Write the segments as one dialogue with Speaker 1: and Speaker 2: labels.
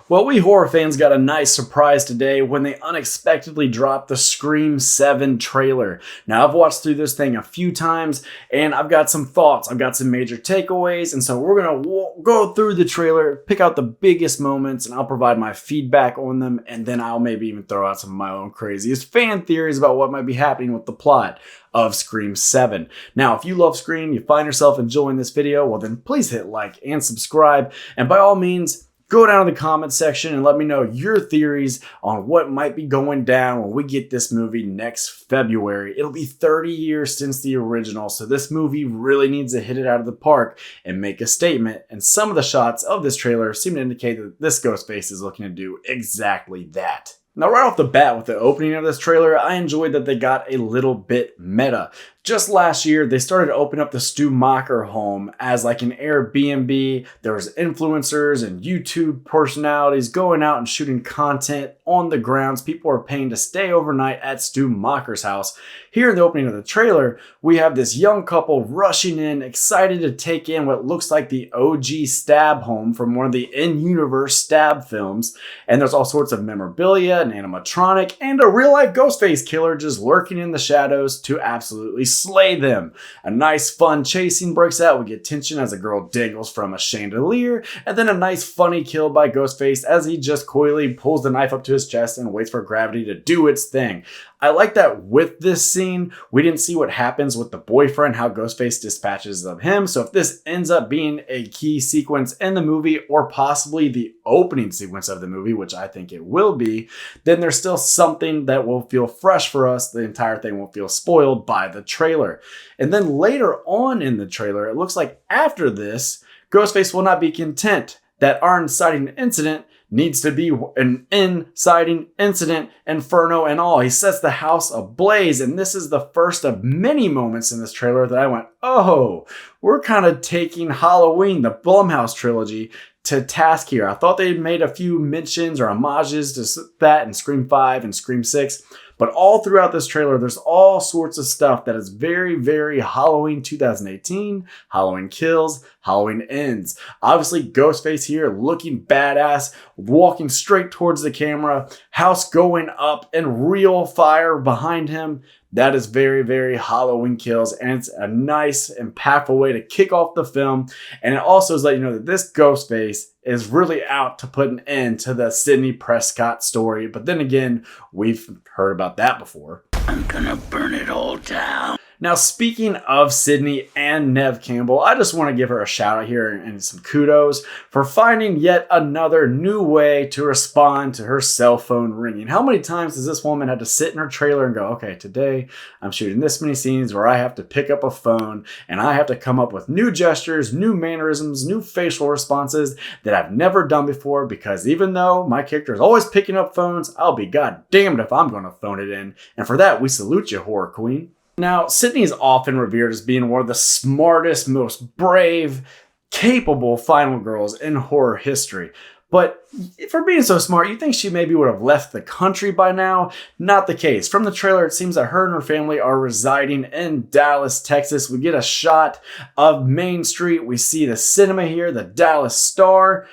Speaker 1: Well, we horror fans got a nice surprise today when they unexpectedly dropped the Scream 7 trailer. Now, I've watched through this thing a few times and I've got some thoughts. I've got some major takeaways, and so we're going to go through the trailer, pick out the biggest moments, and I'll provide my feedback on them, and then I'll maybe even throw out some of my own craziest fan theories about what might be happening with the plot of Scream 7. Now, if you love Scream, you find yourself enjoying this video, well then please hit like and subscribe, and by all means, go down in the comment section and let me know your theories on what might be going down when we get this movie next February. It'll be 30 years since the original, so this movie really needs to hit it out of the park and make a statement. And some of the shots of this trailer seem to indicate that this Ghostface is looking to do exactly that. Now, right off the bat with the opening of this trailer, I enjoyed that they got a little bit meta. Just last year, they started to open up the Stu Macher home as like an Airbnb. There was influencers and YouTube personalities going out and shooting content on the grounds. People are paying to stay overnight at Stu Macher's house. Here in the opening of the trailer, we have this young couple rushing in, excited to take in what looks like the OG Stab home from one of the in-universe Stab films. And there's all sorts of memorabilia, an animatronic, and a real-life Ghostface killer just lurking in the shadows to absolutely slay them. A nice fun chasing breaks out. We get tension as a girl dangles from a chandelier, and then a nice funny kill by Ghostface as he just coyly pulls the knife up to his chest and waits for gravity to do its thing. I like that with this scene, we didn't see what happens with the boyfriend, how Ghostface dispatches of him. So if this ends up being a key sequence in the movie, or possibly the opening sequence of the movie, which I think it will be, then there's still something that will feel fresh for us. The entire thing won't feel spoiled by the trailer. And then later on in the trailer, it looks like after this, Ghostface will not be content that our inciting incident needs to be an inciting incident, inferno and all. He sets the house ablaze, and this is the first of many moments in this trailer that I went, oh, we're kind of taking Halloween, the Blumhouse trilogy, to task here. I thought they made a few mentions or homages to that in Scream 5 and Scream 6, but all throughout this trailer, there's all sorts of stuff that is very, very Halloween 2018, Halloween Kills, Halloween Ends. Obviously, Ghostface here looking badass, walking straight towards the camera, house going up and real fire behind him. That is very, very Halloween Kills, and it's a nice, impactful way to kick off the film. And it also is letting you know that this Ghostface is really out to put an end to the Sidney Prescott story. But then again, we've heard about that before. I'm gonna burn it all down. Now, speaking of Sidney and Neve Campbell, I just want to give her a shout out here and some kudos for finding yet another new way to respond to her cell phone ringing. How many times has this woman had to sit in her trailer and go, okay, today I'm shooting this many scenes where I have to pick up a phone and I have to come up with new gestures, new mannerisms, new facial responses that I've never done before, because even though my character is always picking up phones, I'll be goddamned if I'm going to phone it in. And for that, we salute you, horror queen. Now, Sidney is often revered as being one of the smartest, most brave, capable final girls in horror history. But for being so smart, you'd think she maybe would have left the country by now. Not the case. From the trailer, it seems that her and her family are residing in Dallas, Texas. We get a shot of Main Street. We see the cinema here, the Dallas Star.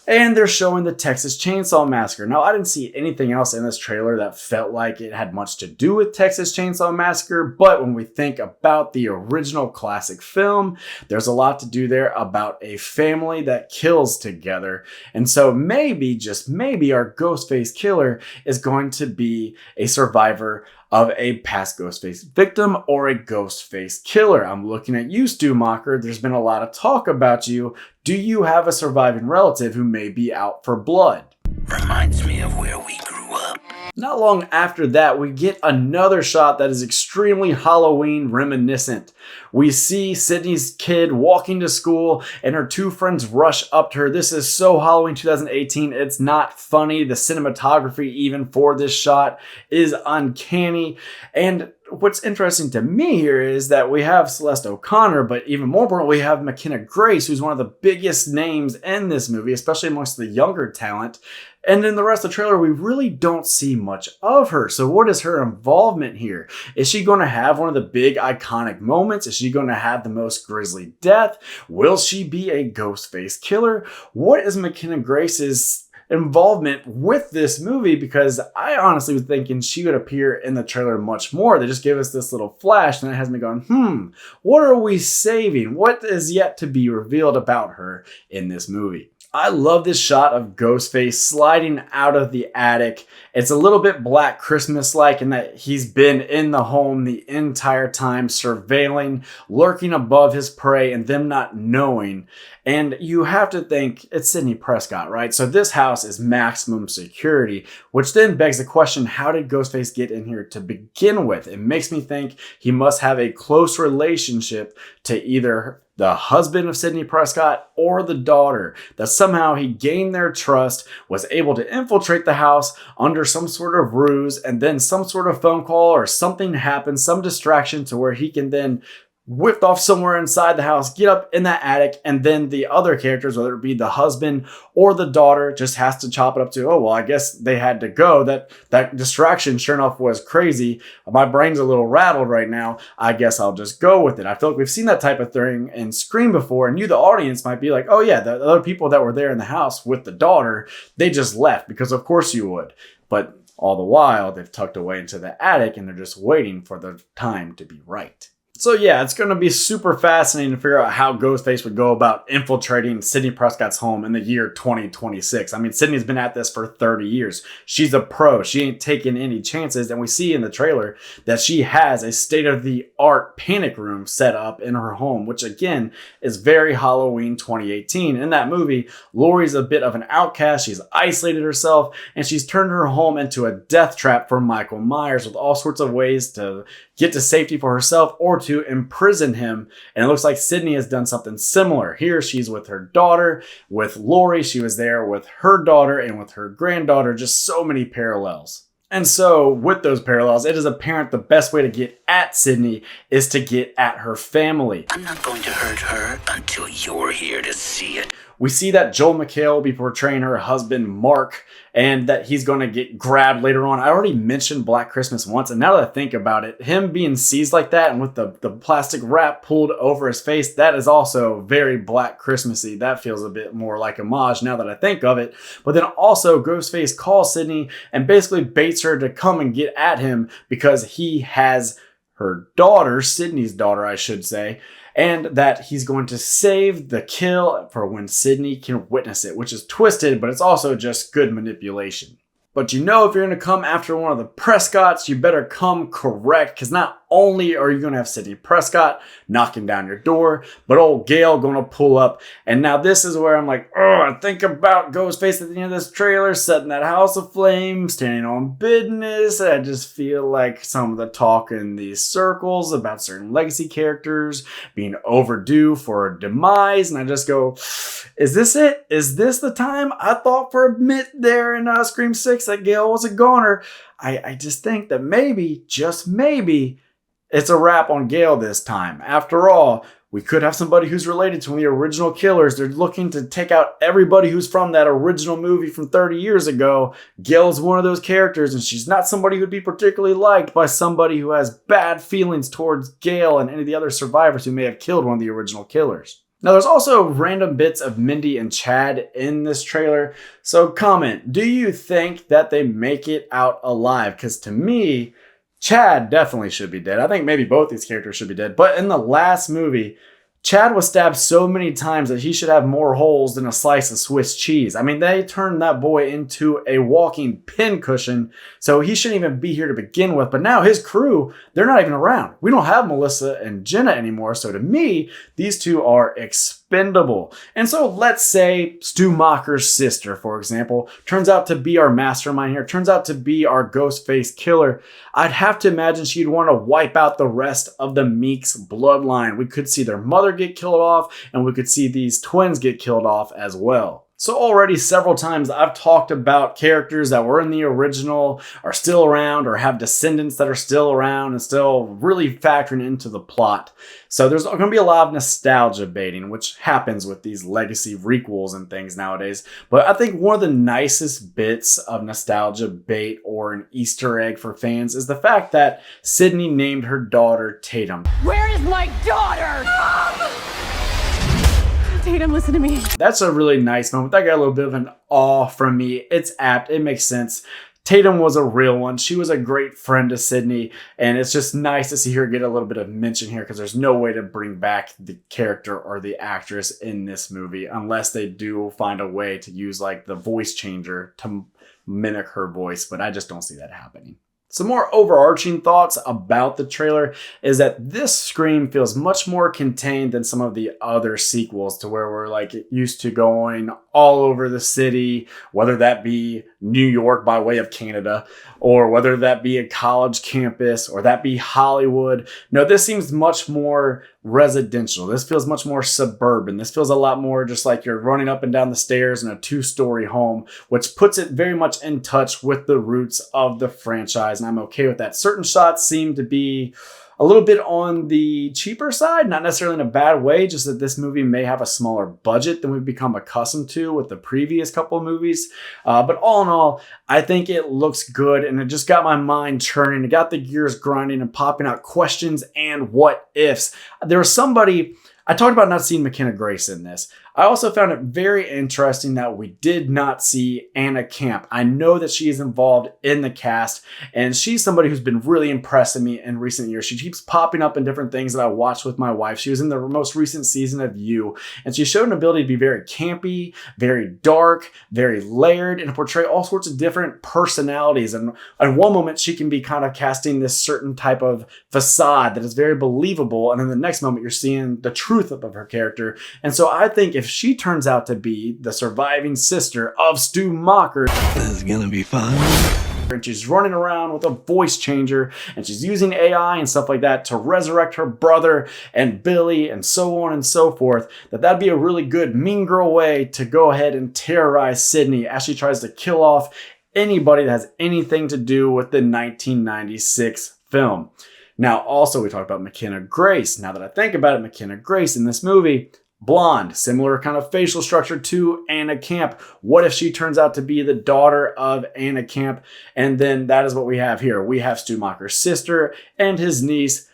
Speaker 1: And they're showing the Texas Chainsaw Massacre. Now, I didn't see anything else in this trailer that felt like it had much to do with Texas Chainsaw Massacre, but when we think about the original classic film, there's a lot to do there about a family that kills together. And so maybe, just maybe, our Ghostface killer is going to be a survivor of a past Ghostface victim or a Ghostface killer. I'm looking at you, Stu Macher. There's been a lot of talk about you. Do you have a surviving relative who may be out for blood? Reminds me of where we grew up. Not long after that, we get another shot that is extremely Halloween reminiscent. We see Sidney's kid walking to school and her two friends rush up to her. This is so Halloween 2018. It's not funny. The cinematography even for this shot is uncanny. And what's interesting to me here is that we have Celeste O'Connor, but even more importantly, we have McKenna Grace, who's one of the biggest names in this movie, especially amongst the younger talent. And in the rest of the trailer, we really don't see much of her. So what is her involvement here? Is she going to have one of the big iconic moments? Is she going to have the most grisly death? Will she be a Ghostface killer? What is McKenna Grace's involvement with this movie, because I honestly was thinking she would appear in the trailer much more. They just gave us this little flash and it has me going, what are we saving? What is yet to be revealed about her in this movie? I love this shot of Ghostface sliding out of the attic. It's a little bit Black Christmas-like in that he's been in the home the entire time, surveilling, lurking above his prey, and them not knowing. And you have to think it's Sidney Prescott, right? So this house is maximum security, which then begs the question, how did Ghostface get in here to begin with? It makes me think he must have a close relationship to either the husband of Sidney Prescott or the daughter, that somehow he gained their trust, was able to infiltrate the house under some sort of ruse, and then some sort of phone call or something happened, some distraction to where he can then whipped off somewhere inside the house, get up in that attic, and then the other characters, whether it be the husband or the daughter, just has to chop it up to, oh, well, I guess they had to go. That distraction, sure enough, was crazy. My brain's a little rattled right now. I guess I'll just go with it. I feel like we've seen that type of thing in Scream before, and you, the audience, might be like, oh yeah, the other people that were there in the house with the daughter, they just left, because of course you would. But all the while, they've tucked away into the attic, and they're just waiting for the time to be right. So yeah, it's going to be super fascinating to figure out how Ghostface would go about infiltrating Sidney Prescott's home in the year 2026. I mean, Sidney's been at this for 30 years. She's a pro. She ain't taking any chances. And we see in the trailer that she has a state-of-the-art panic room set up in her home, which again is very Halloween 2018. In that movie, Laurie's a bit of an outcast. She's isolated herself and she's turned her home into a death trap for Michael Myers with all sorts of ways to get to safety for herself or to imprison him. And it looks like Sidney has done something similar. Here she's with her daughter. With Laurie, she was there with her daughter and with her granddaughter. Just so many parallels. And so with those parallels, it is apparent the best way to get at Sidney is to get at her family.
Speaker 2: I'm not going to hurt her until you're here to see it.
Speaker 1: We see that Joel McHale will be portraying her husband, Mark, and that he's going to get grabbed later on. I already mentioned Black Christmas once, and now that I think about it, him being seized like that and with the plastic wrap pulled over his face, that is also very Black Christmassy. That feels a bit more like homage now that I think of it. But then also Ghostface calls Sidney and basically baits her to come and get at him because he has her daughter, Sidney's daughter, I should say, and that he's going to save the kill for when Sidney can witness it, which is twisted, but it's also just good manipulation. But you know, if you're going to come after one of the Prescotts, you better come correct, because not only are you going to have Sidney Prescott knocking down your door, but old Gale going to pull up. And now this is where I'm like, oh, I think about Ghostface at the end of this trailer, setting that house aflame, standing on business. I just feel like some of the talk in these circles about certain legacy characters being overdue for a demise. And I just go, is this it? Is this the time? I thought for a minute there in Scream 6 that Gale was a goner. I just think that maybe, just maybe, it's a wrap on Gale this time. After all, we could have somebody who's related to one of the original killers. They're looking to take out everybody who's from that original movie from 30 years ago. Gale's one of those characters, and she's not somebody who'd be particularly liked by somebody who has bad feelings towards Gale and any of the other survivors who may have killed one of the original killers. Now, there's also random bits of Mindy and Chad in this trailer. So comment, do you think that they make it out alive? Because to me, Chad definitely should be dead. I think maybe both these characters should be dead. But in the last movie, Chad was stabbed so many times that he should have more holes than a slice of Swiss cheese. I mean, they turned that boy into a walking pincushion, so he shouldn't even be here to begin with. But now his crew, they're not even around. We don't have Melissa and Jenna anymore, so to me, these two are expendable. And so let's say Stu Macher's sister, for example, turns out to be our mastermind here, turns out to be our Ghostface killer. I'd have to imagine she'd want to wipe out the rest of the Meeks bloodline. We could see their mother get killed off, and we could see these twins get killed off as well. So already several times I've talked about characters that were in the original, are still around, or have descendants that are still around and still really factoring into the plot. So there's going to be a lot of nostalgia baiting, which happens with these legacy requels and things nowadays. But I think one of the nicest bits of nostalgia bait or an Easter egg for fans is the fact that Sidney named her daughter Tatum.
Speaker 3: Where is my daughter? Tatum, listen to me.
Speaker 1: That's a really nice moment. That got a little bit of an awe from me. It's apt. It makes sense. Tatum was a real one. She was a great friend to Sydney, and it's just nice to see her get a little bit of mention here because there's no way to bring back the character or the actress in this movie unless they do find a way to use like the voice changer to mimic her voice, but I just don't see that happening. Some more overarching thoughts about the trailer is that this Scream feels much more contained than some of the other sequels to where we're like used to going all over the city, whether that be New York by way of Canada, or whether that be a college campus, or that be Hollywood. No, this seems much more residential. This feels much more suburban. This feels a lot more just like you're running up and down the stairs in a 2-story home, which puts it very much in touch with the roots of the franchise. And I'm okay with that. Certain shots seem to be a little bit on the cheaper side, not necessarily in a bad way, just that this movie may have a smaller budget than we've become accustomed to with the previous couple of movies. But all in all, I think it looks good, and it just got my mind churning. It got the gears grinding and popping out questions and what ifs. There was somebody, I talked about not seeing McKenna Grace in this. I also found it very interesting that we did not see Anna Camp. I know that she is involved in the cast, and she's somebody who's been really impressing me in recent years. She keeps popping up in different things that I watched with my wife. She was in the most recent season of You, and she showed an ability to be very campy, very dark, very layered, and portray all sorts of different personalities. And in one moment, she can be kind of casting this certain type of facade that is very believable, and in the next moment, you're seeing the truth of her character. And so I think if she turns out to be the surviving sister of Stu Macher,
Speaker 2: This is gonna be fun.
Speaker 1: and she's running around with a voice changer and she's using AI and stuff like that to resurrect her brother and Billy and so on and so forth, that'd be a really good Mean Girl way to go ahead and terrorize Sydney as she tries to kill off anybody that has anything to do with the 1996 film. Now, also, we talked about McKenna Grace. Now that I think about it, McKenna Grace in this movie, blonde, similar kind of facial structure to Anna Camp. What if she turns out to be the daughter of Anna Camp? And then that is what we have here. We have Stu Macher's sister and his niece.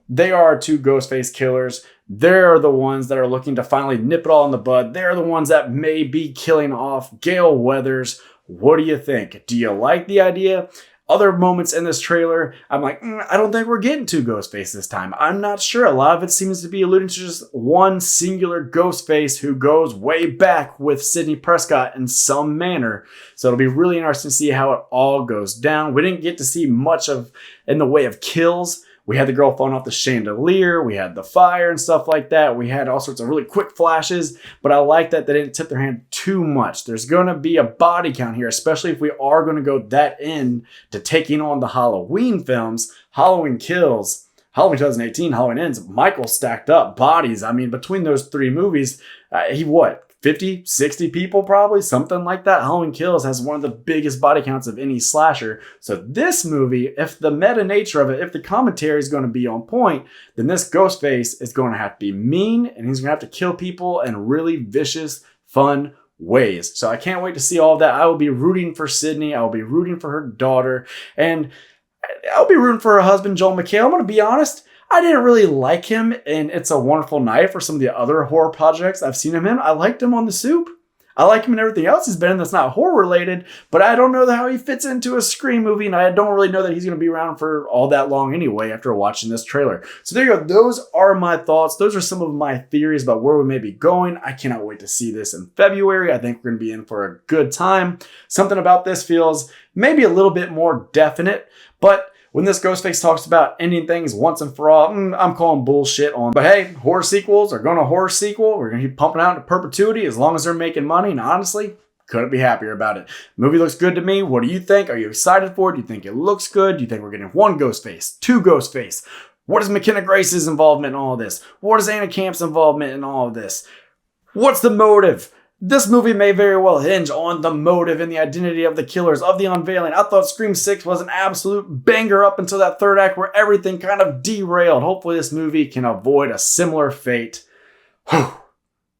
Speaker 1: They are two Ghostface killers. They're the ones that are looking to finally nip it all in the bud. They're the ones that may be killing off Gale Weathers. What do you think? Do you like the idea? Other moments in this trailer, I'm like, I don't think we're getting two Ghostface this time. I'm not sure. A lot of it seems to be alluding to just one singular Ghostface who goes way back with Sidney Prescott in some manner. So it'll be really interesting to see how it all goes down. We didn't get to see much of in the way of kills. We had the girl falling off the chandelier. We had the fire and stuff like that. We had all sorts of really quick flashes, but I like that they didn't tip their hand too much. There's going to be a body count here, especially if we are going to go that in to taking on the Halloween films. Halloween Kills, Halloween 2018, Halloween Ends. Michael stacked up bodies. I mean, between those three movies, 50, 60 people probably, something like that. Halloween Kills has one of the biggest body counts of any slasher. So this movie, if the meta nature of it, if the commentary is going to be on point, then this Ghostface is going to have to be mean, and he's going to have to kill people in really vicious, fun ways. So I can't wait to see all of that. I will be rooting for Sydney. I will be rooting for her daughter, and I'll be rooting for her husband, Joel McHale. I'm going to be honest. I didn't really like him in It's a Wonderful Night or some of the other horror projects I've seen him in. I liked him on The Soup. I like him in everything else he's been in that's not horror related, but I don't know how he fits into a Scream movie, and I don't really know that he's going to be around for all that long anyway after watching this trailer. So there you go. Those are my thoughts. Those are some of my theories about where we may be going. I cannot wait to see this in February. I think we're going to be in for a good time. Something about this feels maybe a little bit more definite, but when this Ghostface talks about ending things once and for all, I'm calling bullshit on. But hey, horror sequels are going to horror sequel. We're going to keep pumping out into perpetuity as long as they're making money. And honestly, couldn't be happier about it. Movie looks good to me. What do you think? Are you excited for it? Do you think it looks good? Do you think we're getting one Ghostface, two Ghostface? What is McKenna Grace's involvement in all of this? What is Anna Camp's involvement in all of this? What's the motive? This movie may very well hinge on the motive and the identity of the killers, of the unveiling. I thought Scream 6 was an absolute banger up until that third act where everything kind of derailed. Hopefully this movie can avoid a similar fate. Whew.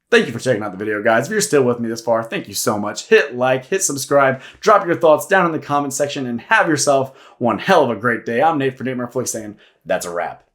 Speaker 1: Thank you for checking out the video, guys. If you're still with me this far, thank you so much. Hit like, hit subscribe, drop your thoughts down in the comment section, and have yourself one hell of a great day. I'm Nate for natemareflix saying that's a wrap.